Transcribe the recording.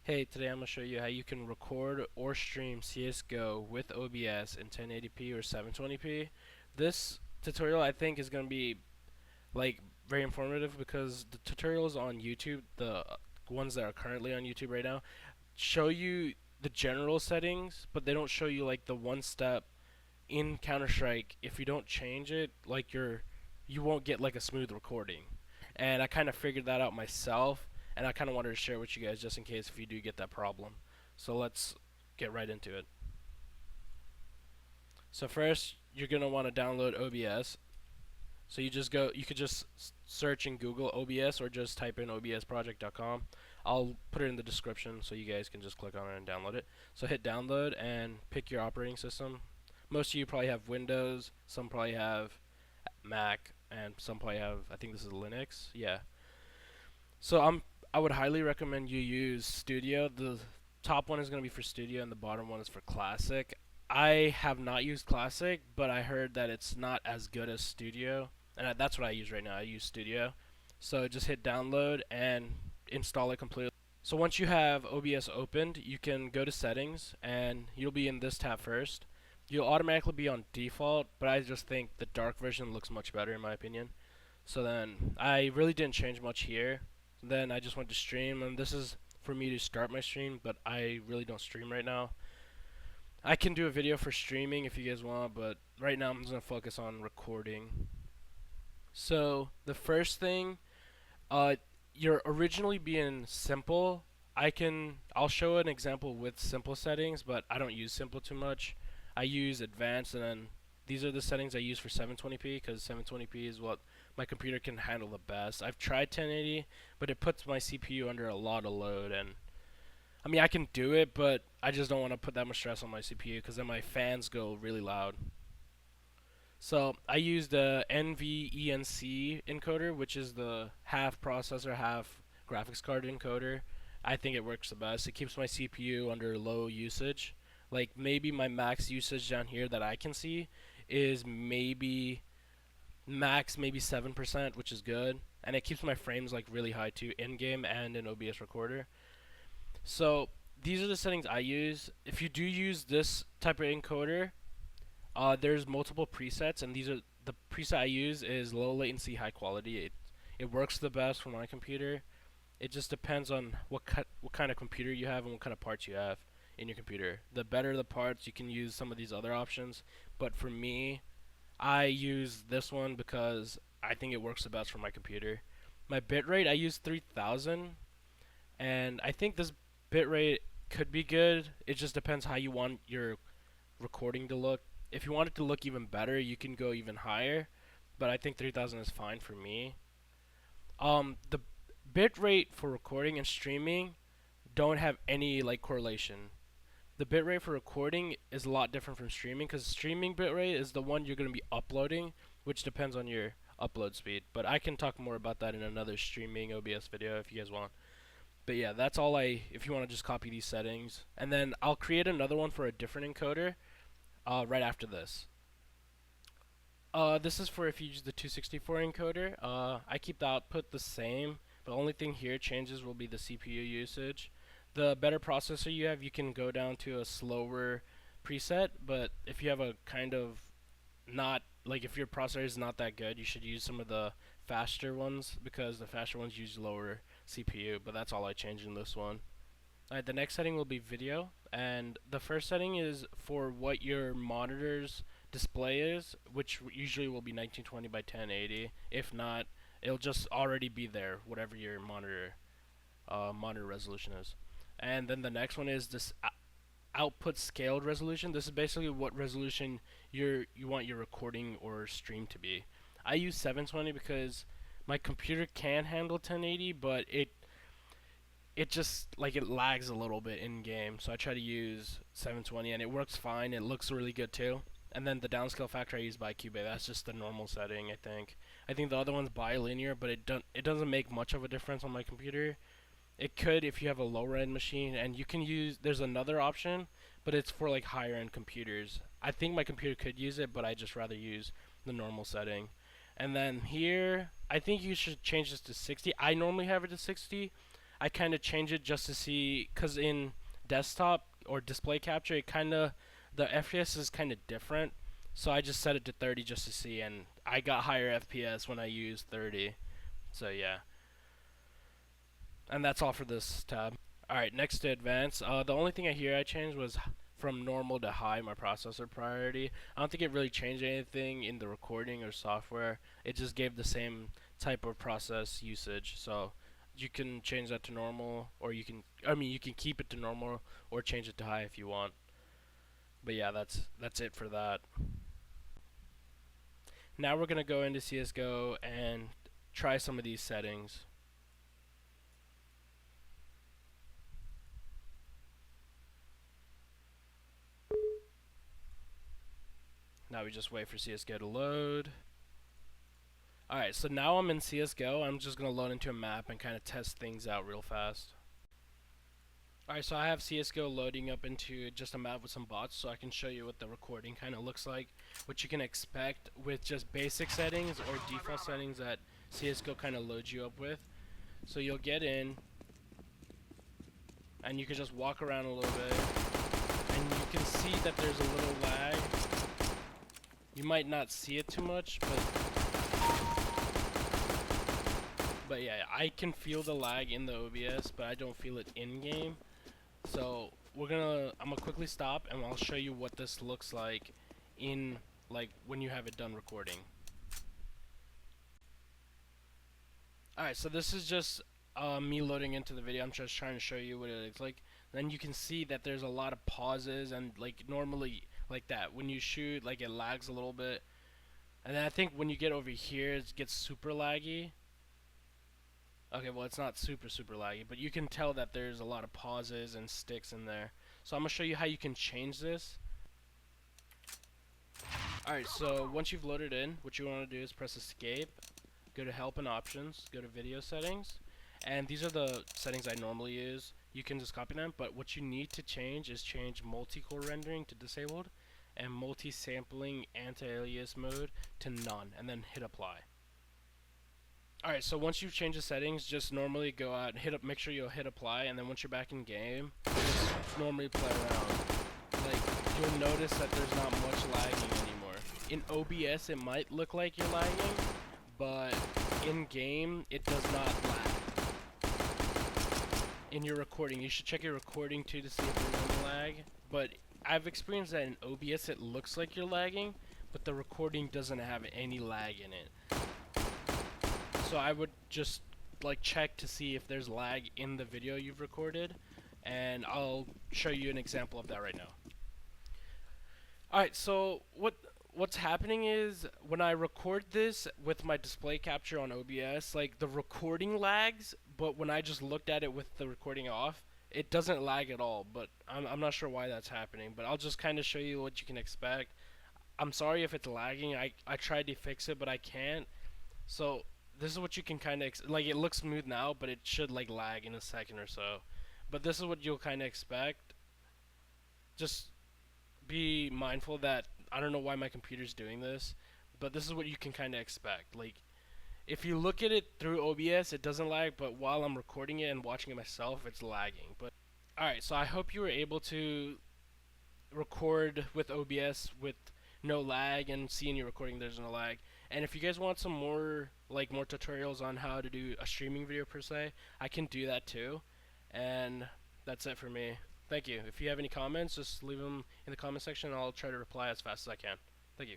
Hey, today I'm going to show you how you can record or stream CSGO with OBS in 1080p or 720p. This tutorial I think is going to be like very informative because the tutorials on YouTube, the ones that are currently on YouTube right now, show you the general settings, but they don't show you like the one step in Counter-Strike. If you don't change it, like you won't get like a smooth recording. And I kind of figured that out myself, and I kind of wanted to share it with you guys just in case if you do get that problem. So let's get right into it. So first, you're gonna want to download OBS. So you could just search in Google OBS or just type in obsproject.com. I'll put it in the description so you guys can just click on it and download it. So hit download and pick your operating system. Most of you probably have Windows, some probably have Mac, and some probably have, I think this is Linux. Yeah. So I would highly recommend you use Studio. The top one is going to be for Studio and the bottom one is for Classic. I have not used Classic, but I heard that it's not as good as Studio, and that's what I use right now. I use Studio. So just hit download and install it completely. So once you have OBS opened, you can go to settings and you'll be in this tab first. You'll automatically be on default, but I just think the dark version looks much better in my opinion. So then I really didn't change much here. Then I just went to stream, and this is for me to start my stream, but I really don't stream right now. I can do a video for streaming if you guys want, but right now I'm just gonna focus on recording. So the first thing, uh, you're originally being simple. I'll show an example with simple settings, but I don't use simple too much. I use advanced, and then these are the settings I use for 720p because 720p is what my computer can handle the best. I've tried 1080, but it puts my CPU under a lot of load, and I mean I can do it, but I just don't want to put that much stress on my CPU because then my fans go really loud. So I use the NVENC encoder, which is the half processor, half graphics card encoder. I think it works the best. It keeps my CPU under low usage. Like maybe my max usage down here that I can see is maybe max maybe 7%, which is good. And it keeps my frames like really high too, in game and in OBS recorder. So these are the settings I use. If you do use this type of encoder, there's multiple presets, and these are the preset I use is low latency, high quality. It works the best for my computer. It just depends on what kind of computer you have and what kind of parts you have in your computer. The better the parts, you can use some of these other options. But for me, I use this one because I think it works the best for my computer. My bitrate, I use 3000, and I think this bitrate could be good. It just depends how you want your recording to look. If you want it to look even better, you can go even higher, but I think 3000 is fine for me. The bitrate for recording and streaming don't have any like correlation. The bitrate for recording is a lot different from streaming because streaming bitrate is the one you're going to be uploading, which depends on your upload speed. But I can talk more about that in another streaming OBS video if you guys want. But yeah, that's all if you want to just copy these settings. And then I'll create another one for a different encoder right after this. This is for if you use the 264 encoder. I keep the output the same. The only thing here changes will be the CPU usage. The better processor you have, you can go down to a slower preset, but if you have a kind of not, like if your processor is not that good, you should use some of the faster ones because the faster ones use lower CPU, but that's all I changed in this one. Alright, the next setting will be video, and the first setting is for what your monitor's display is, which usually will be 1920 by 1080. If not, it'll just already be there, whatever your monitor resolution is. And then the next one is this output scaled resolution. This is basically what resolution you want your recording or stream to be. I use 720 because my computer can handle 1080, but it just like it lags a little bit in game, so I try to use 720 and it works fine. It looks really good too. And then the downscale factor I use by Cube, that's just the normal setting. I think the other one's bilinear, but it doesn't make much of a difference on my computer. It could if you have a lower end machine, and you can use, there's another option, but it's for like higher end computers. I think my computer could use it, but I just rather use the normal setting. And then here, I think you should change this to 60. I normally have it to 60. I kind of change it just to see, cause in desktop or display capture, it kind of the FPS is kind of different. So I just set it to 30 just to see, and I got higher FPS when I used 30. So yeah, and that's all for this tab. Alright, next to advanced. The only thing I changed was from normal to high, my processor priority. I don't think it really changed anything in the recording or software. It just gave the same type of process usage. So you can change that to normal, or you can, you can keep it to normal or change it to high if you want. But yeah, that's it for that. Now we're gonna go into CSGO and try some of these settings. Now we just wait for CSGO to load. Alright, so now I'm in CSGO. I'm just going to load into a map and kind of test things out real fast. Alright, so I have CSGO loading up into just a map with some bots, so I can show you what the recording kind of looks like, what you can expect with just basic settings or default settings that CSGO kind of loads you up with. So you'll get in, and you can just walk around a little bit, and you can see that there's a little lag. You might not see it too much, but yeah, I can feel the lag in the OBS, but I don't feel it in-game. So I'm gonna quickly stop, and I'll show you what this looks like in, like, when you have it done recording. Alright, so this is just me loading into the video. I'm just trying to show you what it looks like. Then you can see that there's a lot of pauses, and like normally like that, when you shoot, like, it lags a little bit. And then I think when you get over here, it gets super laggy. Okay, well, it's not super laggy, but you can tell that there's a lot of pauses and sticks in there. So I'm going to show you how you can change this. Alright, so once you've loaded in, what you want to do is press escape, go to help and options, go to video settings, and these are the settings I normally use. You can just copy them, but what you need to change is change multi-core rendering to disabled and multi-sampling anti-alias mode to none, and then hit apply. Alright, so once you've changed the settings, just normally go out and make sure you'll hit apply, and then once you're back in game, just normally play around. Like, you'll notice that there's not much lagging anymore. In OBS, it might look like you're lagging, but in game, it does not lag. In your recording, you should check your recording too to see if there's any lag, but I've experienced that in OBS it looks like you're lagging, but the recording doesn't have any lag in it. So I would just like check to see if there's lag in the video you've recorded, and I'll show you an example of that right now. Alright, so what's happening is when I record this with my display capture on OBS, like, the recording lags, but when I just looked at it with the recording off, it doesn't lag at all. But I'm not sure why that's happening, but I'll just kind of show you what you can expect. I'm sorry if it's lagging. I tried to fix it, but I can't. So this is what you can kind of like, it looks smooth now, but it should like lag in a second or so. But this is what you'll kind of expect. Just be mindful that I don't know why my computer's doing this, but this is what you can kind of expect. Like, if you look at it through OBS, it doesn't lag, but while I'm recording it and watching it myself, it's lagging. But alright, so I hope you were able to record with OBS with no lag and see in your recording there's no lag. And if you guys want some more tutorials on how to do a streaming video per se, I can do that too. And that's it for me. Thank you. If you have any comments, just leave them in the comment section and I'll try to reply as fast as I can. Thank you.